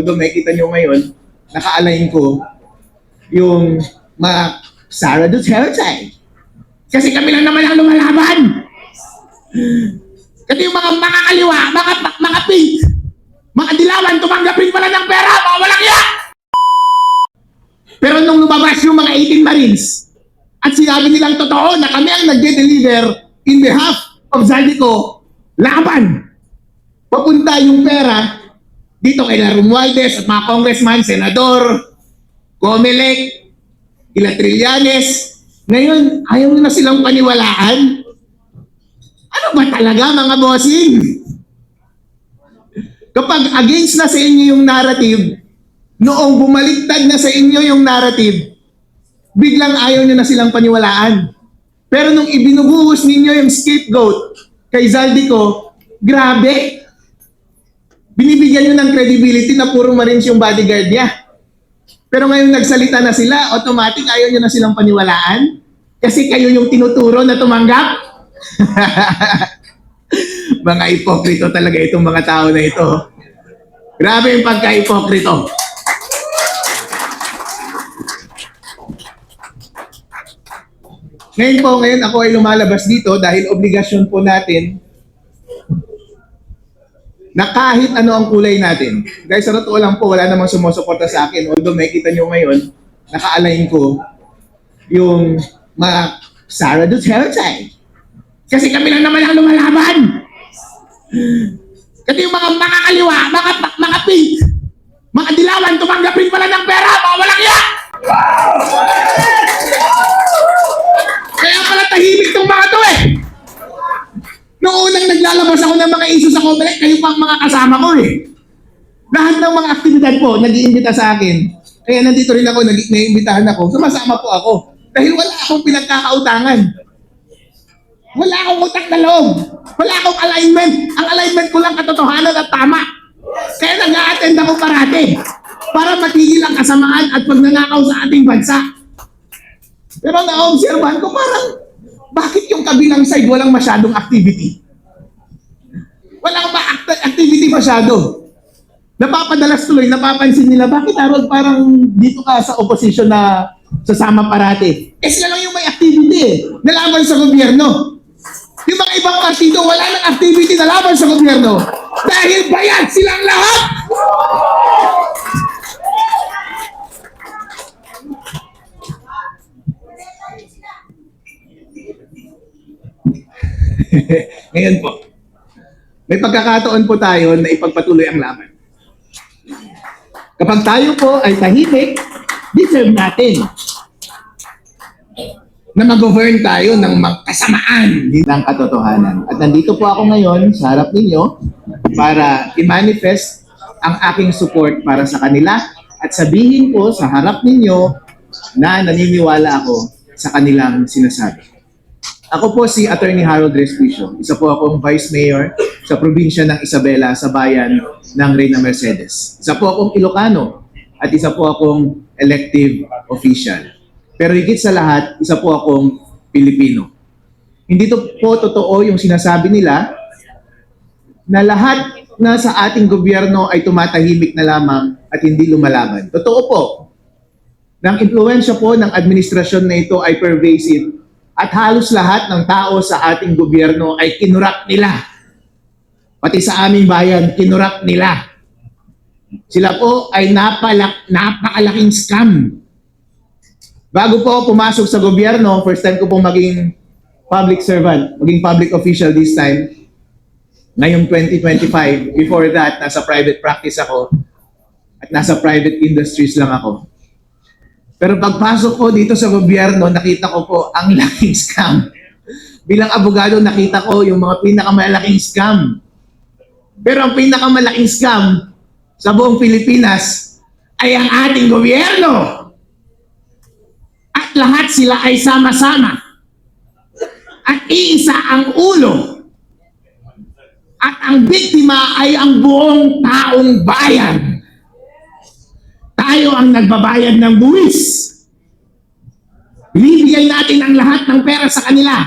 Although makikita nyo ngayon, naka-align ko yung mga Sara Duterte. Kasi kami lang naman ang lumalaban. Kasi yung mga kaliwa, mga pink, mga dilawan, tumanggapin pala ng pera, mga walang iya! Pero nung lumabas yung mga 18 Marines, at sinabi nilang totoo na kami ang nag-deliver in behalf of Zaldico, laban. Papunta yung pera dito kay Romualdez at mga congressman, senador, Comelec, Ila Trillanes. Ngayon, ayaw na silang paniwalaan. Ano ba talaga mga bossing? Kapag against na sa inyo yung narrative, noong bumaliktad na sa inyo yung narrative, biglang ayaw nyo na silang paniwalaan. Pero nung ibinubuhos ninyo yung scapegoat kay Zaldico, grabe. Binibigyan nyo ng credibility na puro Marines yung bodyguard niya. Pero ngayon nagsalita na sila, automatic ayaw nyo na silang paniwalaan. Kasi kayo yung tinuturo na tumanggap. Mga ipokrito talaga itong mga tao na ito. Grabe yung pagka-ipokrito. Ngayon ako ay lumalabas dito dahil obligasyon po natin na kahit ano ang kulay natin. Guys, sa totoo lang po, wala namang sumusuporta sa akin. Although makikita nyo ngayon, naka-align ko yung mga Sara Duterte. Kasi kami lang naman ang lumalaban. Kasi yung mga kaliwa, mga pink, mga dilawan, tumanggapin pala ng pera, mga walang iya! Kaya pala tahimik tong mga to eh. Noong unang naglalabas ako ng mga issue sa Comelec, kayo pang mga kasama ko eh. Lahat ng mga aktibidad po, nag-iimbita sa akin. Kaya nandito rin ako, naiimbitahan ako. Sumasama po ako. Dahil wala akong pinagkakautangan. Wala akong utang na loob. Wala akong alignment. Ang alignment ko lang katotohanan at tama. Kaya nag-a-attend ako parati. Para matigil ang kasamaan at pagnanakaw sa ating bansa. Pero na-observan ko parang, bakit yung kabilang side walang masyadong activity? Walang activity masyado. Napapadalas tuloy, napapansin nila, bakit Harold parang dito ka sa opposition na sasama parati? Eh sila lang yung may activity eh, nalaban sa gobyerno. Yung mga ibang partido, wala nang activity na laban sa gobyerno. Dahil bayad silang lahat! Ngayon po, may pagkakataon po tayo na ipagpatuloy ang laban. Kapag tayo po ay tahimik, deserve natin na mag-govern tayo ng magkasamaan ng katotohanan. At nandito po ako ngayon sa harap ninyo para i-manifest ang aking support para sa kanila at sabihin ko sa harap ninyo na naniniwala ako sa kanilang sinasabi. Ako po si Attorney Harold Respicio. Isa po akong Vice Mayor sa probinsya ng Isabela sa bayan ng Reyna Mercedes. Isa po akong Ilocano at isa po akong elective official. Pero higit sa lahat, isa po akong Pilipino. Hindi po totoo yung sinasabi nila na lahat na sa ating gobyerno ay tumatahimik na lamang at hindi lumalaban. Totoo po. Nang impluwensya po ng administrasyon na ito ay pervasive at halos lahat ng tao sa ating gobyerno ay kinurap nila. Pati sa aming bayan, kinurap nila. Sila po ay napakalaking scam. Bago po ako pumasok sa gobyerno, first time ko po maging public servant, maging public official this time, ngayong 2025. Before that, nasa private practice ako at nasa private industries lang ako. Pero pagpasok ko dito sa gobyerno, nakita ko po ang laking scam. Bilang abogado, nakita ko yung mga pinakamalaking scam. Pero ang pinakamalaking scam sa buong Pilipinas ay ang ating gobyerno. At lahat sila ay sama-sama. At iisa ang ulo. At ang biktima ay ang buong taong bayan. Tayo ang nagbabayad ng buwis. Binibigay natin ang lahat ng pera sa kanila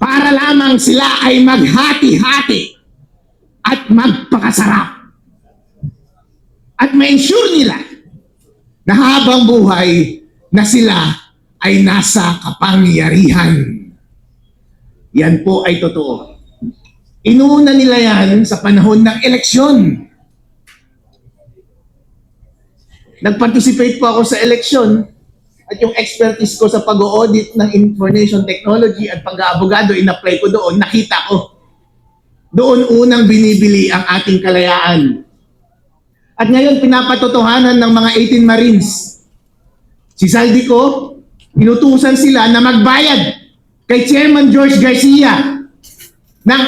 para lamang sila ay maghati-hati at magpakasarap. at ma-ensure nila na habang buhay na sila ay nasa kapangyarihan. Yan po ay totoo. Inuuna nila yan sa panahon ng eleksyon. Nag-participate po ako sa eleksyon at yung expertise ko sa pag-audit ng information technology at pag-aabogado, in-apply ko doon, nakita ko. Doon unang binibili ang ating kalayaan. At ngayon pinapatotohanan ng mga 18 Marines. Si Zaldico, inutusan sila na magbayad kay Chairman George Garcia ng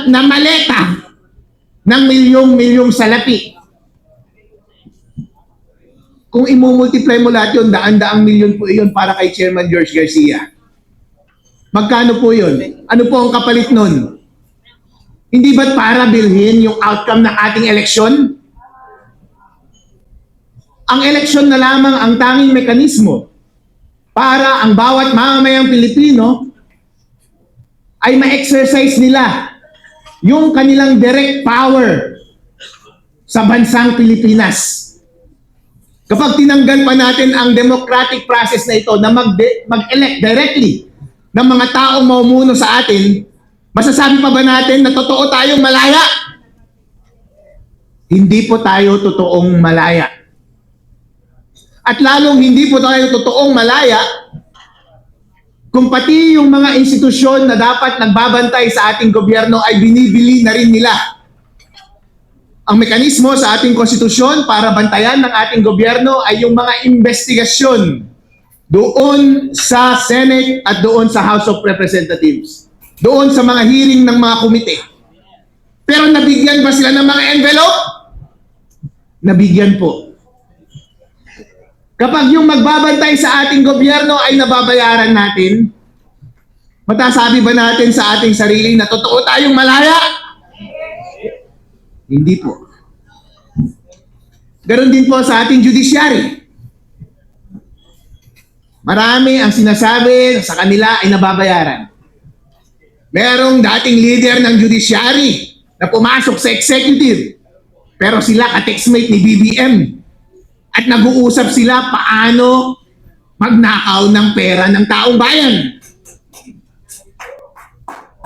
4 na maleta ng milyong-milyong salapi. Kung imumultiply mo lahat yun, daan-daang milyon po iyon para kay Chairman George Garcia. Magkano po yun? Ano po ang kapalit nun? Hindi ba't para bilhin yung outcome ng ating eleksyon? Ang eleksyon na lamang ang tanging mekanismo para ang bawat mamamayang Pilipino ay ma-exercise nila yung kanilang direct power sa bansang Pilipinas. Kapag tinanggal pa natin ang democratic process na ito na mag-elect directly ng mga taong mamumuno sa atin, masasabi pa ba natin na totoo tayong malaya? Hindi po tayo totoong malaya. At lalong hindi po tayo totoong malaya kung pati yung mga institusyon na dapat nagbabantay sa ating gobyerno ay binibili na rin nila. Ang mekanismo sa ating konstitusyon para bantayan ng ating gobyerno ay yung mga investigasyon doon sa Senate at doon sa House of Representatives. Doon sa mga hearing ng mga komite. Pero nabigyan ba sila ng mga envelope? Nabigyan po. Kapag yung magbabantay sa ating gobyerno ay nababayaran natin, matasabi ba natin sa ating sarili na totoo tayong malaya? Hindi po. Ganon din po sa ating judiciary. Marami ang sinasabi sa kanila ay nababayaran. Merong dating leader ng judiciary na pumasok sa executive, pero sila ka-textmate ni BBM. At nag-uusap sila paano magnakaw ng pera ng taong bayan.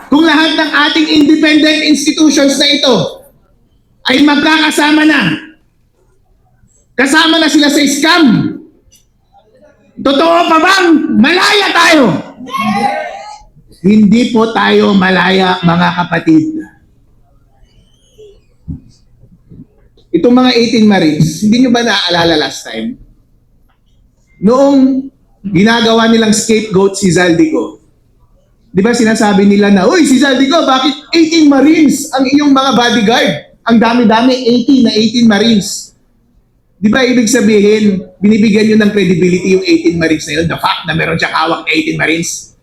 Kung lahat ng ating independent institutions na ito ay magkakasama na, kasama na sila sa scam, totoo pa bang malaya tayo? Hindi po tayo malaya, mga kapatid. Itong mga 18 Marines, hindi nyo ba naaalala last time? Noong ginagawa nilang scapegoat si Zaldico, di ba sinasabi nila na, uy, si Zaldico, bakit 18 Marines ang iyong mga bodyguard? Ang dami-dami, 18 na 18 Marines. Di ba ibig sabihin, binibigyan nyo ng credibility yung 18 Marines na yun, the fact na meron siyang hawak na 18 Marines?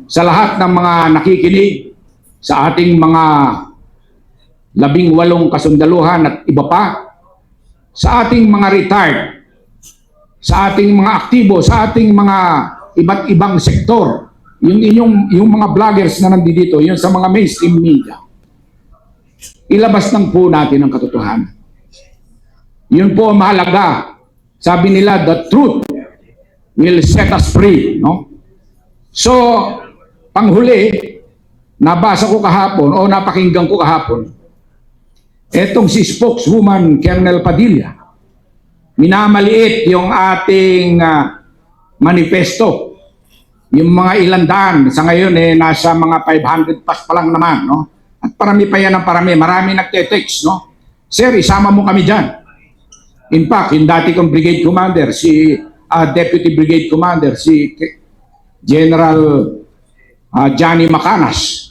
Sa lahat ng mga nakikinig, sa ating mga 18 kasundaluhan at iba pa, sa ating mga retired, sa ating mga aktibo, sa ating mga iba't ibang sektor, yung mga vloggers na nandito, yung sa mga mainstream media, ilabas lang po natin ang katotohanan. Yun po ang mahalaga. Sabi nila, the truth will set us free. No? So, panghuli, nabasa ko kahapon o napakinggan ko kahapon, etong si spokeswoman Colonel Padilla, minamaliit yung ating manifesto. Yung mga ilandaan, sa ngayon nasa mga 500 plus pa lang naman. No? At parami pa yan ang parami. Marami nagte-text. No? Sir, isama mo kami dyan. In fact, yung dati kong brigade commander, si deputy brigade commander, si General Johnny Macanas.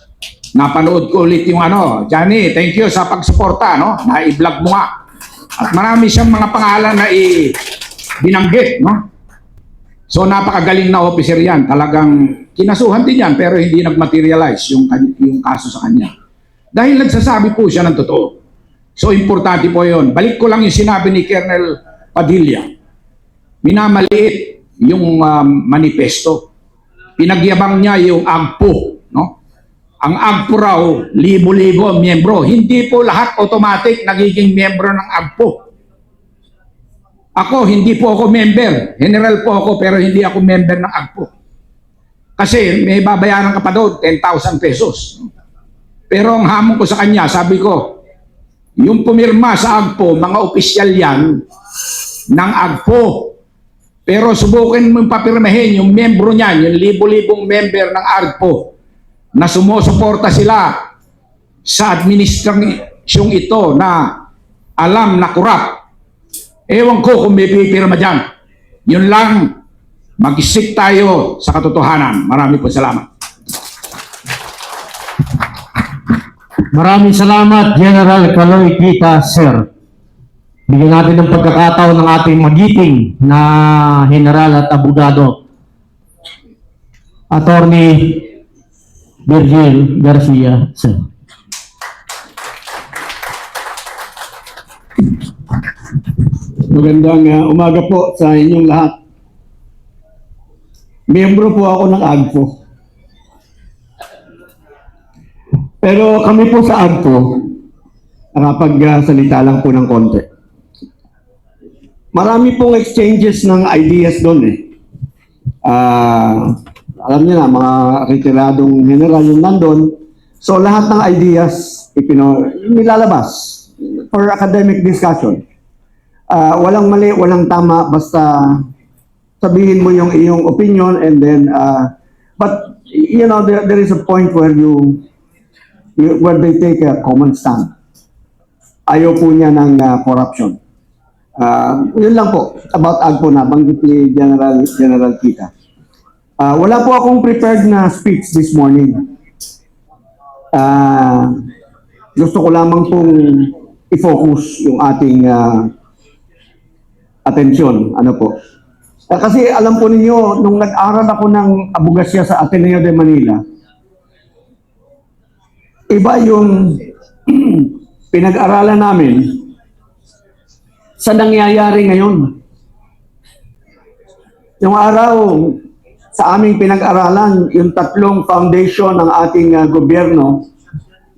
Napanood ko ulit yung Johnny, thank you sa pagsuporta, no? Na-i-vlog mo nga. At marami siyang mga pangalan na binanggit, no? So napakagaling na officer yan. Talagang kinasuhan din yan, pero hindi nag-materialize yung kaso sa kanya. Dahil nagsasabi po siya ng totoo. So importante po yun. Balik ko lang yung sinabi ni Colonel Padilla. Minamaliit yung manifesto. Pinagyabang niya yung AGPO, no? Ang AGPO raw, libo-libo miyembro. Hindi po lahat automatic nagiging miyembro ng AGPO. Ako, hindi po ako member. General po ako, pero hindi ako member ng AGPO. Kasi may babayaran ka pa doon, 10,000 pesos. Pero ang hamon ko sa kanya, sabi ko, yung pumirma sa AGPO, mga opisyal yan ng AGPO. Pero subukin mo papirmahin yung membro niyan, yung libo-libong member ng AGPO na sumusuporta sila sa administrasyong ito na alam na kurap. Ewan ko kung may pipirma dyan. Yun lang, mag-isik tayo sa katotohanan. Marami po salamat. Maraming salamat, General Kaloy Kita, sir. Bigyan natin ng pagkakataon ng ating magiting na general at abogado, Attorney Virgil Garcia, sir. Magandang umaga po sa inyong lahat. Miyembro po ako ng AGPO. Pero kami po sa AGPO, nakapagsalita lang po ng konti. Marami pong exchanges ng ideas doon eh. Alam niyo na, mga retiradong general yung nandun. So lahat ng ideas, nilalabas for academic discussion. Walang mali, walang tama, basta sabihin mo yung iyong opinion and then, but you know, there is a point where where they take a common stand. Ayaw po niya ng corruption. Yun lang po about AGPO na banggit ni General Kita. Wala po akong prepared na speech this morning. Gusto ko lamang pong i-focus yung ating atensyon. Ano po? Kasi alam po ninyo, nung nag-aral ako ng abogasya sa Ateneo de Manila, iba yung pinag-aralan namin sa nangyayari ngayon. Yung araw, sa aming pinag-aralan, yung tatlong foundation ng ating gobyerno,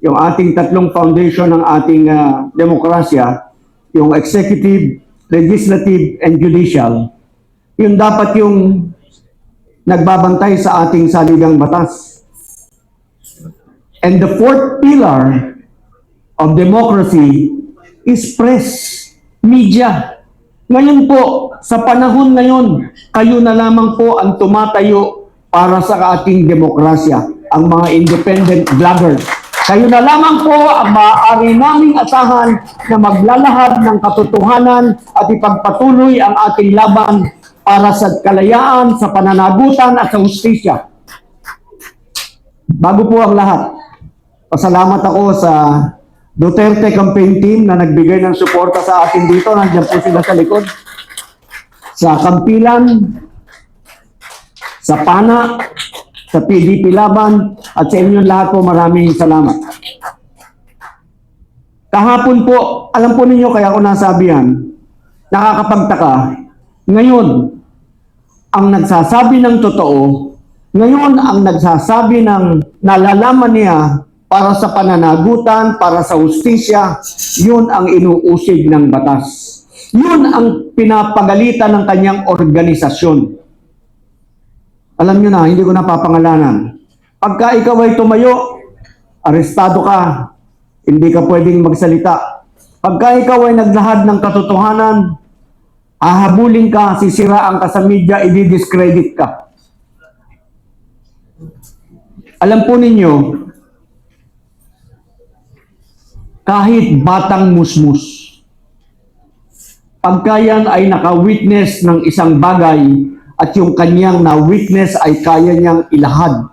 yung ating tatlong foundation ng ating demokrasya, yung executive, legislative, and judicial, yun dapat yung nagbabantay sa ating saligang batas. And the fourth pillar of democracy is press, media. Ngayon po, sa panahon ngayon, kayo na lamang po ang tumatayo para sa ating demokrasya, ang mga independent vloggers. Kayo na lamang po ang maaari naming asahan na maglalahad ng katotohanan at ipagpatuloy ang ating laban para sa kalayaan, sa pananagutan at sa hustisya. Bago po ang lahat, pasalamat ako sa Duterte campaign team na nagbigay ng suporta sa atin dito. Nandiyan po sila sa likod. Sa Kampilan, sa PANA, sa PDP Laban, at sa inyong lahat po maraming salamat. Kahapon po, alam po ninyo kaya ako nasabi yan, nakakapagtaka, ngayon, ang nagsasabi ng totoo, ngayon ang nagsasabi ng nalalaman niya para sa pananagutan, para sa hustisya, yun ang inuusig ng batas. Yun ang pinapagalitan ng kanyang organisasyon. Alam nyo na, hindi ko napapangalanan. Pagka ikaw ay tumayo, arestado ka, hindi ka pwedeng magsalita. Pagka ikaw ay naglahad ng katotohanan, hahabulin ka, sisiraan ka sa media, i-discredit ka. Alam po ninyo, kahit batang musmus, pagka yan ay naka-witness ng isang bagay at yung kanyang na-witness ay kaya niyang ilahad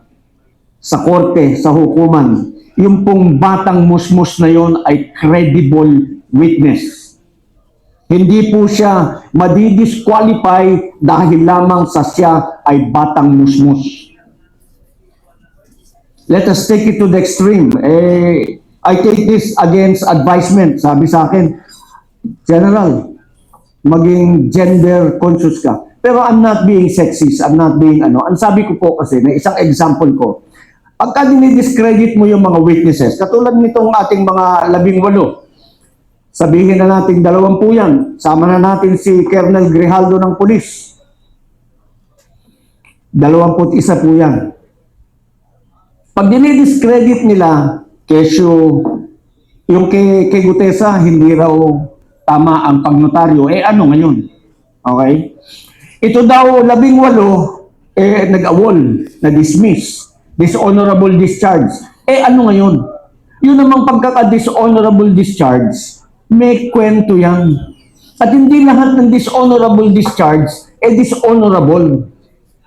sa korte, sa hukuman, yung pong batang musmus na yon ay credible witness. Hindi po siya madidisqualify dahil lamang sa siya ay batang musmus. Let us take it to the extreme. I take this against advisement. Sabi sa akin, General, maging gender conscious ka. Pero I'm not being sexist. I'm not being ano. Ang sabi ko po kasi, may isang example ko. Pagka dinidiscredit mo yung mga witnesses, katulad nitong ating mga 18, Sabihin na natin 20 yan. Sama na natin si Colonel Grijaldo ng pulis. 21 po yan. Pag dinidiscredit nila, kesyo, yung kay Gutesa, hindi raw tama ang pagnotaryo. Ano ngayon? Okay? Ito daw, 18, nag-awol, na-dismiss. Dishonorable discharge. Ano ngayon? Yun namang pagkaka-dishonorable discharge, may kwento yan. At hindi lahat ng dishonorable discharge, dishonorable.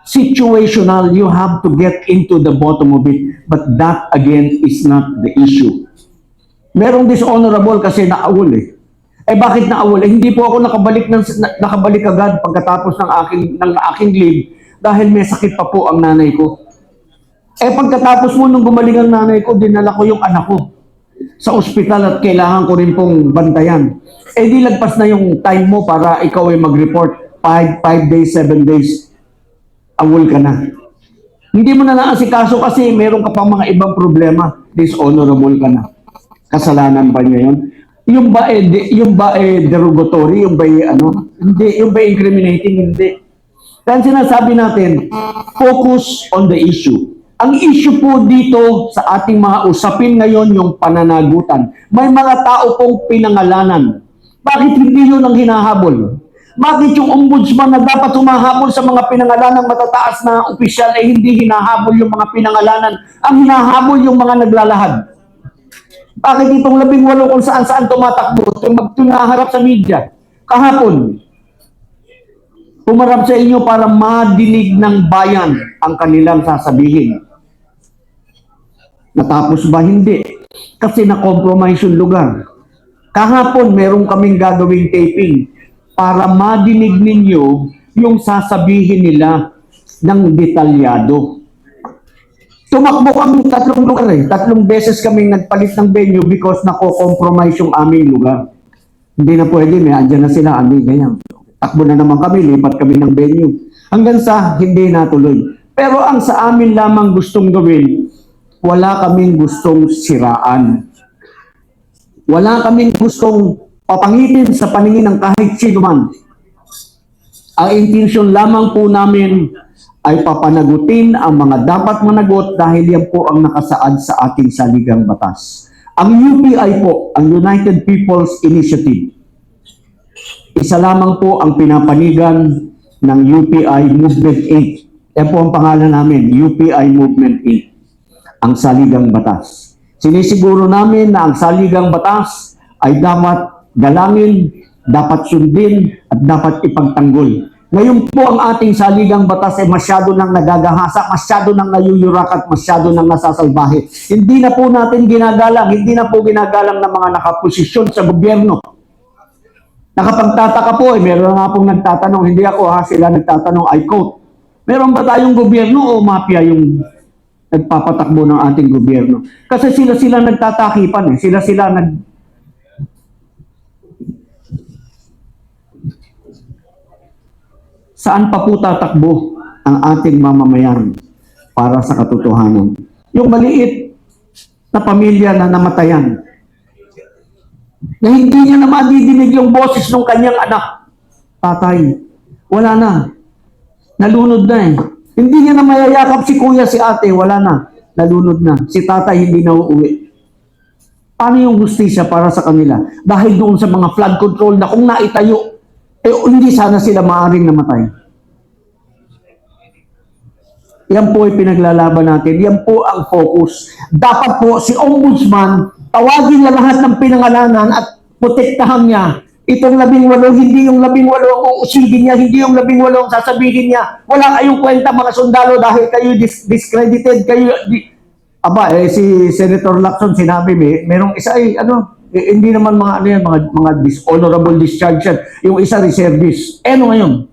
Situational, you have to get into the bottom of it. But that, again, is not the issue. Merong dishonorable kasi naawol bakit naawol? Hindi po ako nakabalik agad pagkatapos ng aking leave dahil may sakit pa po ang nanay ko. Pagkatapos mo nung gumaling ang nanay ko, dinala ko yung anak ko sa ospital at kailangan ko rin pong bantayan. Di lagpas na yung time mo para ikaw ay mag-report. 5 days, 7 days, awol ka na. Hindi mo na naasikaso kasi meron ka pang mga ibang problema. Dishonorable ka na. Kasalanan ba niya yun? Yung ba derogatory? Yung ba Hindi. Yung ba incriminating? Hindi. Kaya sinasabi natin, focus on the issue. Ang issue po dito sa ating mga usapin ngayon yung pananagutan. May mga tao pong pinangalanan. Bakit hindi yun ang hinahabol? Bakit yung ombudsman na dapat humahabol sa mga pinangalanang matataas na opisyal hindi hinahabol yung mga pinangalanan? Ang hinahabol yung mga naglalahad. Bakit itong 18 kung saan-saan tumatakbo, tumaharap sa media? Kahapon, pumarap sa inyo para madinig ng bayan ang kanilang sasabihin. Natapos ba? Hindi. Kasi na-compromise yung lugar. Kahapon, meron kaming gagawing taping para madinig ninyo yung sasabihin nila ng detalyado. Tumakbo kami 3 lugar 3 beses kaming nagpalit ng venue because nako-compromise yung aming lugar. Hindi na pwede, may andyan na sila, ganyan. Takbo na naman kami, lipat kami ng venue. Hanggang sa hindi natuloy. Pero ang sa amin lamang gustong gawin, wala kaming gustong siraan. Wala kaming gustong papangitin sa paningin ng kahit sino man. Ang intention lamang po namin ay papanagutin ang mga dapat managot dahil yan po ang nakasaad sa ating saligang batas. Ang UPI po, ang United People's Initiative, isa lamang po ang pinapanigan ng UPI Movement 8. Yan po ang pangalan namin, UPI Movement 8. Ang saligang batas. Sinisiguro namin na ang saligang batas ay dapat galangin, dapat sundin, at dapat ipagtanggol. Ngayon po ang ating saligang batas ay masyado nang nagagahasa, masyado nang nayuyurak at masyado nang nasasalbahe. Hindi na po natin ginagalang, hindi na po ginagalang ng mga nakaposisyon sa gobyerno. Nakapagtataka po, meron nga pong nagtatanong, hindi ako sila nagtatanong, I quote, meron ba tayong gobyerno o mafia yung nagpapatakbo ng ating gobyerno? Kasi sila nagtatakipan sila Saan pa po tatakbo ang ating mamamayan para sa katotohanan? Yung maliit na pamilya na namatayan, na hindi niya na madidinig yung boses ng kanyang anak. Tatay, wala na. Nalunod na Hindi niya na mayayakap si kuya, si ate, wala na. Nalunod na. Si tatay hindi na uuwi. Paano yung justisya para sa kanila? Dahil doon sa mga flood control na kung naitayo, hindi sana sila maaring namatay. Yan po ay pinaglalaban natin. Yan po ang focus. Dapat po si Ombudsman, tawagin na lahat ng pinangalanan at protektahan niya. Itong 18, hindi yung 18 ang uusigin niya, hindi yung 18 ang sasabihin niya. Wala kayong kwenta mga sundalo dahil kayo discredited, kayo... si Senator Lacson sinabi, merong isa hindi naman mga dishonorable discharge yan. Yung isa reservist. Ano ngayon?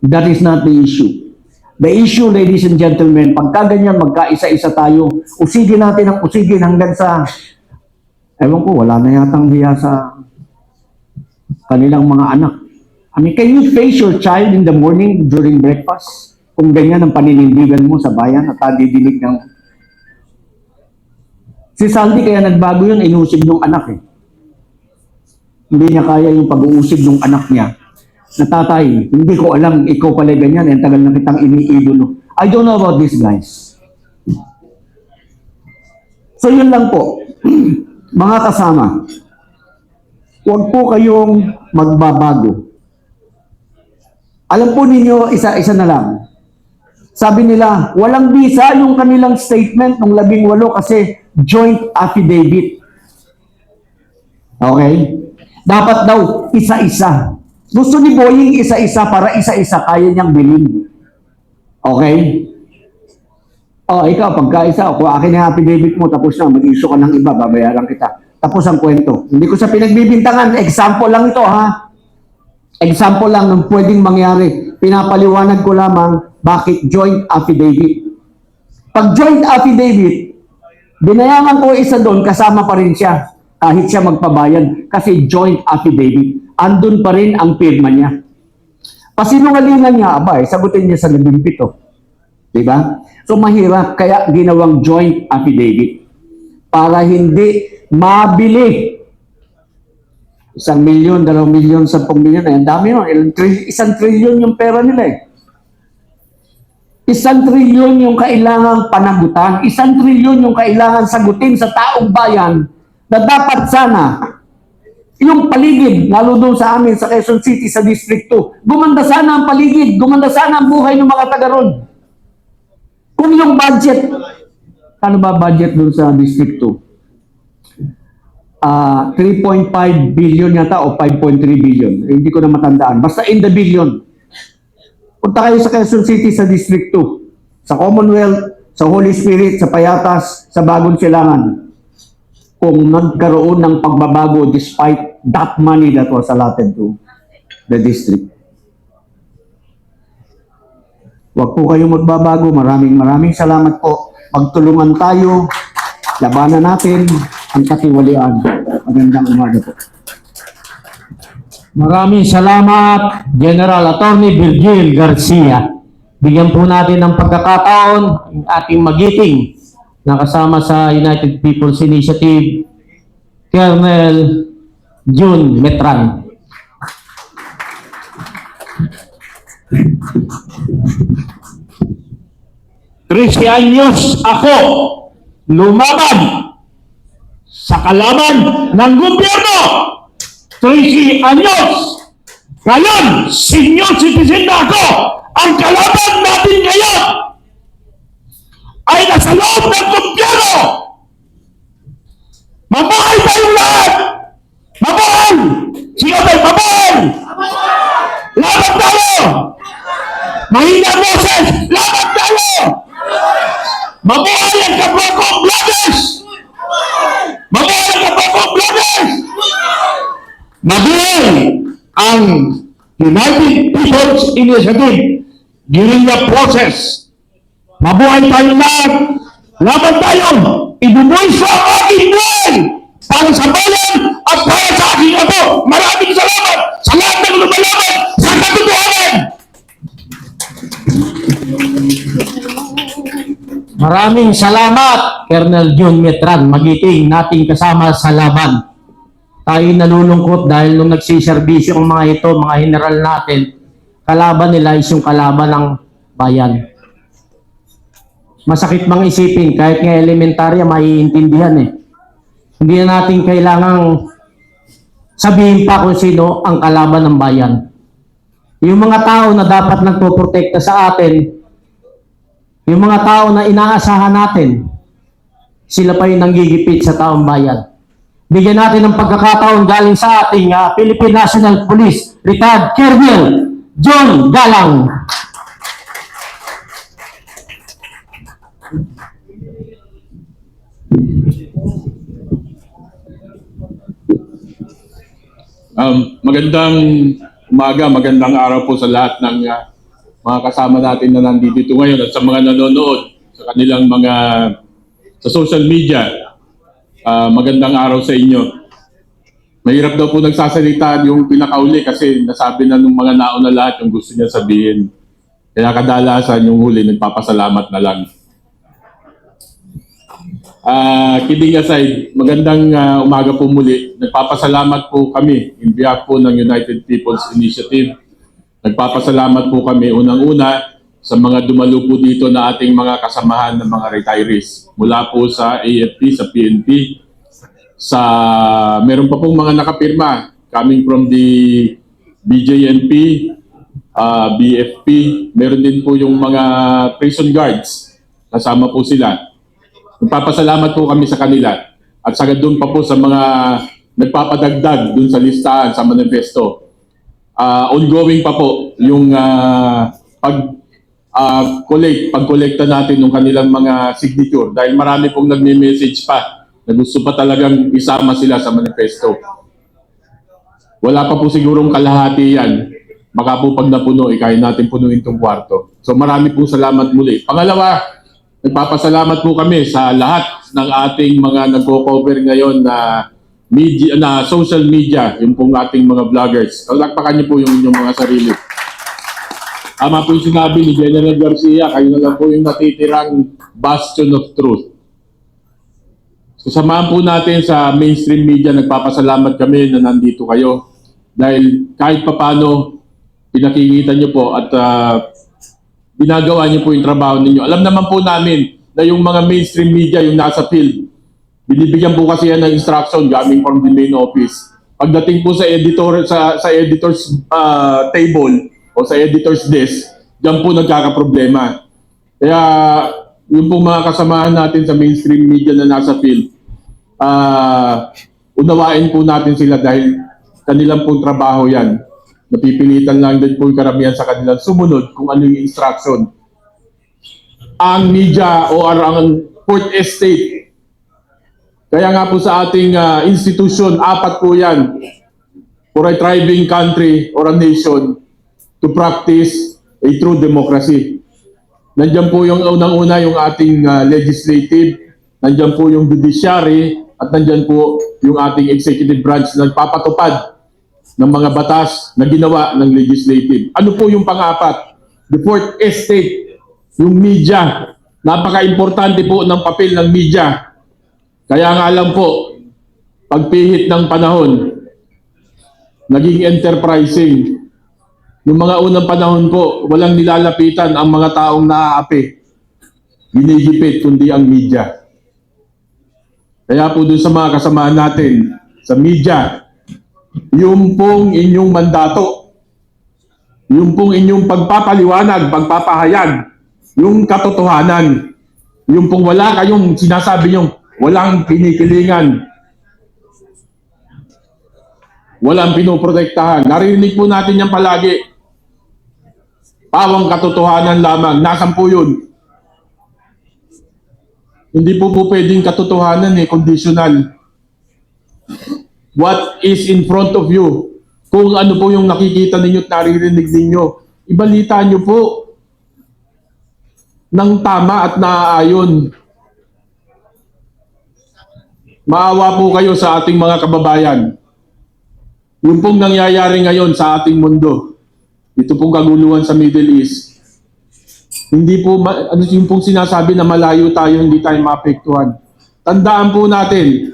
That is not the issue. The issue, ladies and gentlemen, pagka ganyan, magkaisa-isa tayo, usigin natin ang usigin hanggang sa, ewan ko, wala na yatang hiya sa kanilang mga anak. Can you face your child in the morning during breakfast? Kung ganyan ang paninindigan mo sa bayan at didinig ng... Si Saldi kaya nagbago yun, inusig ng anak eh. Hindi niya kaya yung pag-uusig ng anak niya. Na tatay, hindi ko alam, ikaw pala ganyan, ang tagal na kitang iniidolo. I don't know about these guys. So yun lang po, mga kasama, huwag po kayong magbabago. Alam po ninyo, isa-isa na lang. Sabi nila, walang visa yung kanilang statement ng 18 kasi joint affidavit. Okay? Dapat daw isa-isa. Gusto ni Boying isa-isa para isa-isa kaya niyang bilhin. Okay? Oh, ikaw, pagka-isa, kung akin yung affidavit mo, tapos na, mag-issue ka ng iba, babayaran kita. Tapos ang kwento. Hindi ko sa pinagbibintangan, example lang ito, ha? Example lang ng pwedeng mangyari. Pinapaliwanag ko lamang bakit joint affidavit. Pag joint affidavit, binayaran ko isa doon, kasama pa rin siya. Kahit siya magpabayad. Kasi joint affidavit. Andun pa rin ang pirma niya. Pasinungalingan niya, sagutin niya sa 17. Diba? So mahirap, kaya ginawang joint affidavit. Para hindi mabili. 1 milyon, 2 milyon, 10 milyon, ang dami nun. 1 trilyon yung pera nila eh. 1 trilyon yung kailangang panagutan. 1 trilyon yung kailangan sagutin sa taong bayan na dapat sana yung paligid, lalo doon sa amin sa Quezon City, sa District 2, gumanda sana ang paligid, gumanda sana ang buhay ng mga taga ron. Kung yung budget, ano ba budget doon sa District 2? 3.5 billion yata o 5.3 billion. Hindi ko na matandaan. Basta in the billion. Punta kayo sa Quezon City sa District 2, sa Commonwealth, sa Holy Spirit, sa Payatas, sa Bagong Silangan. Kung nagkaroon ng pagbabago despite that money that was allotted to the district. Huwag po kayong magbabago. Maraming salamat po. Magtulungan tayo. Labanan natin ang katiwalian. Magandang umaga po. Maraming salamat, General Attorney Virgil Garcia. Bigyan po natin ng pagkakataon ang ating magiting na kasama sa United People's Initiative, Colonel June Metran. 13 anyos ako lumaban sa kalaban ng gobyerno. 13 anyos. Ngayon, senior citizen na ako. Ang kalaban natin ngayon ay nasa loob ng gobyerno. Mabuhay tayong lahat! Mabuhay! Sige tayo, mabuhay! Laban tayo! Mahina boses! Laban tayo! Mabuhay ang kapwa kong vloggers! Mabuhay ang kapwa kong vloggers! Mabuhay ang United People's Initiative guerrilla process. Mabuhay tayong lahat! Laban tayo! Ibubuhay sa aking buhay! Para sa bayan at para sa aking ako! Maraming salamat sa lahat ng lumalaban sa katotohanan! Maraming salamat, Colonel June Metran, magiting nating kasama sa laban. Tayo nalulungkot dahil nung nagsiservisyo ang mga ito, mga general natin, kalaban nila is yung kalaban ng bayan. Masakit mang isipin, kahit nga elementarya, maiintindihan eh. Hindi na natin kailangang sabihin pa kung sino ang kalaban ng bayan. Yung mga tao na dapat nagpoprotekta sa atin, yung mga tao na inaasahan natin, sila pa yung nanggigipit sa taong bayan. Bigyan natin ng pagkakataon galing sa ating Philippine National Police, Retired Colonel John Galang. Magandang umaga, magandang araw po sa lahat ng mga kasama natin na nandito ngayon at sa mga nanonood sa kanilang mga sa social media. Magandang araw sa inyo. Mahirap daw po nagsasalita yung pinakauli kasi nasabi na ng mga nauna lahat yung gusto niya sabihin. Kaya kadalasan yung huli nagpapasalamat na lang. Kidding aside, magandang umaga po muli. Nagpapasalamat po kami in behalf po ng United People's Initiative. Nagpapasalamat po kami unang-una sa mga dumalo po dito na ating mga kasamahan ng mga retirees. Mula po sa AFP, sa PNP, meron pa pong mga nakapirma coming from the BJNP, BFP, meron din po yung mga prison guards. Kasama po sila. Nagpapasalamat po kami sa kanila at sagad doon pa po sa mga nagpapadagdag doon sa listahan, sa manifesto. Ongoing pa po yung pag-kolekta natin ng kanilang mga signature dahil marami pong nagme-message pa na gusto pa talagang isama sila sa manifesto. Wala pa po sigurong kalahati yan. Baka po pag napuno, kaya natin punuin itong kwarto. So marami pong salamat muli. Pangalawa, nagpapasalamat po kami sa lahat ng ating mga nagko-cover ngayon na media, na social media, yung pong ating mga vloggers. Palakpakan niyo po yung inyong mga sarili. Tama po yung sinabi ni General Garcia, kayo na lang po yung natitirang bastion of truth. Sasamahan po natin sa mainstream media, nagpapasalamat kami na nandito kayo. Dahil kahit papano, pinakikita niyo po at ginagawa niyo po yung trabaho ninyo. Alam naman po namin na yung mga mainstream media, yung nasa field, binibigyan po kasi yan ng instruction coming from the main office. Pagdating po sa editor's table o sa editor's desk, diyan po nagkakaproblema. Kaya yung po mga kasamahan natin sa mainstream media na nasa field, unawain po natin sila dahil kanilang pong trabaho yan. Napipilitan lang din po yung karamihan sa kanilang sumunod kung ano yung instruction. Ang media o ang fourth estate, kaya nga po sa ating institution, 4 po yan for a thriving country or a nation to practice a true democracy. Nandiyan po yung unang-una yung ating legislative, nandiyan po yung judiciary, at nandiyan po yung ating executive branch na nagpapatupad ng mga batas na ginawa ng legislative. Ano po yung pang-apat? The fourth estate, yung media. Napaka-importante po ng papel ng media. Kaya nga lang po, pagpihit ng panahon, naging enterprising. Yung mga unang panahon po, walang nilalapitan ang mga taong naaapi. Ginigipit kundi ang media. Kaya po dun sa mga kasamahan natin, sa media, yung pong inyong mandato, yung pong inyong pagpapaliwanag, pagpapahayag, yung katotohanan, yung pong wala kayong sinasabi yung walang kinikilingan, walang pinoprotektahan. Narinig po natin yan palagi. Pawang katotohanan lamang. Nasaan po yun? Hindi po pwedeng katotohanan conditional. What is in front of you? Kung ano po yung nakikita ninyo at naririnig ninyo, ibalita nyo po ng tama at naaayon. Maawa po kayo sa ating mga kababayan. Yung pong nangyayari ngayon sa ating mundo, ito pong kaguluhan sa Middle East, hindi po, yung pong sinasabi na malayo tayo, hindi tayo maapektuhan. Tandaan po natin,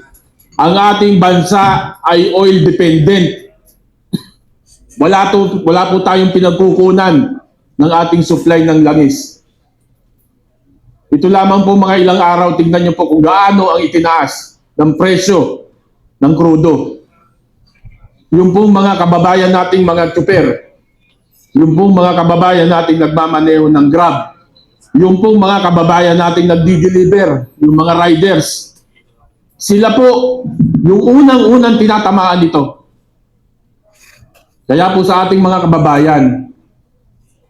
ang ating bansa ay oil dependent. Wala po tayong pinagkukunan ng ating supply ng langis. Ito lamang po mga ilang araw, tingnan niyo po kung gaano ang itinaas ng presyo ng krudo. Yung pong mga kababayan nating mga tsuper, yung pong mga kababayan nating nagmamaneho ng Grab, yung pong mga kababayan nating nagdi-deliver, yung mga riders, sila po yung unang-unang tinatamaan nito. Kaya po sa ating mga kababayan,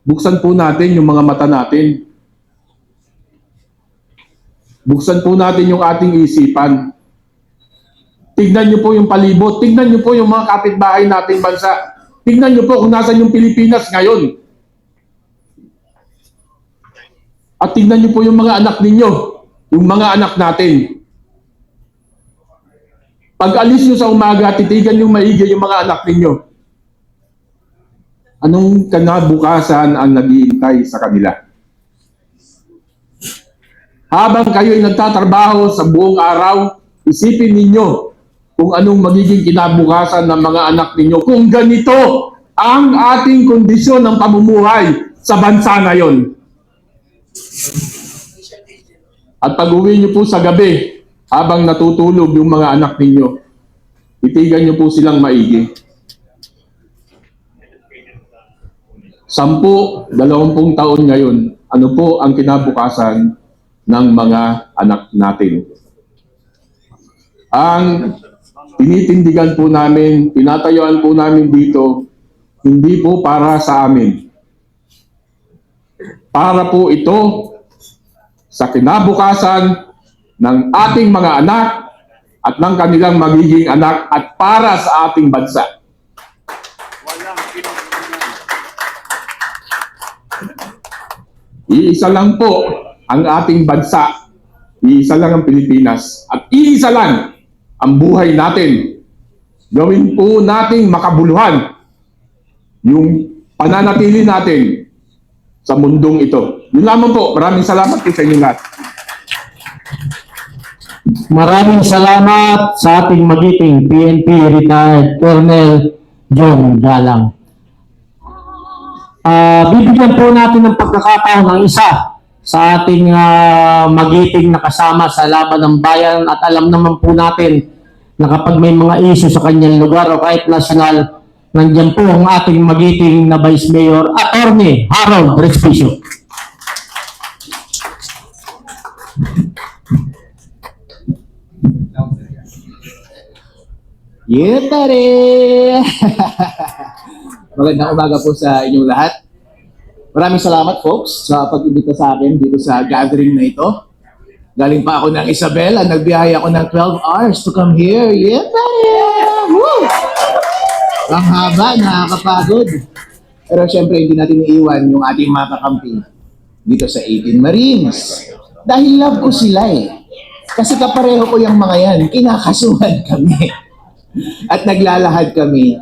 buksan po natin yung mga mata natin. Buksan po natin yung ating isipan. Tignan nyo po yung palibot. Tignan nyo po yung mga kapitbahay nating bansa. Tignan nyo po kung nasan yung Pilipinas ngayon. At tignan nyo po yung mga anak ninyo. Yung mga anak natin. Pag alis nyo sa umaga, titigan nyo maigi yung mga anak ninyo. Anong kinabukasan ang nag-iintay sa kanila? Habang kayo'y nagtatrabaho sa buong araw, isipin ninyo kung anong magiging kinabukasan ng mga anak ninyo kung ganito ang ating kondisyon ng pamumuhay sa bansa na yon. At pag-uwi nyo po sa gabi, habang natutulog yung mga anak ninyo, itigan nyo po silang maigi. 10, 20 taon ngayon, ano po ang kinabukasan ng mga anak natin? Ang tinitindigan po namin, tinatayuan po namin dito, hindi po para sa amin. Para po ito sa kinabukasan ng ating mga anak at ng kanilang magiging anak at para sa ating bansa. Iisa lang po ang ating bansa. Iisa lang ang Pilipinas. At iisa lang ang buhay natin. Gawin po nating makabuluhan yung pananatili natin sa mundong ito. Yun lamang po. Maraming salamat po sa inyo lahat. Maraming salamat sa ating magiting PNP retired Colonel John Galang. Bibigyan po natin ng pagkakataon ng isa sa ating magiting na kasama sa laban ng bayan at alam naman po natin na kapag may mga issue sa kanyang lugar o kahit national, nandiyan po ang ating magiting na Vice Mayor, Attorney Harold Respicio. Yetare! Magandang umaga po sa inyong lahat. Maraming salamat folks sa pag-imbita sa akin dito sa gathering na ito. Galing pa ako ng Isabela, nagbiyahe ako ng 12 hours to come here. Yetare! Woo! Ang haba, nakakapagod. Pero syempre hindi natin iiwan yung ating mga kakampi dito sa 18 Marines. Dahil love ko sila eh. Kasi kapareho ko yung mga yan, kinakasuhan kami. At naglalahad kami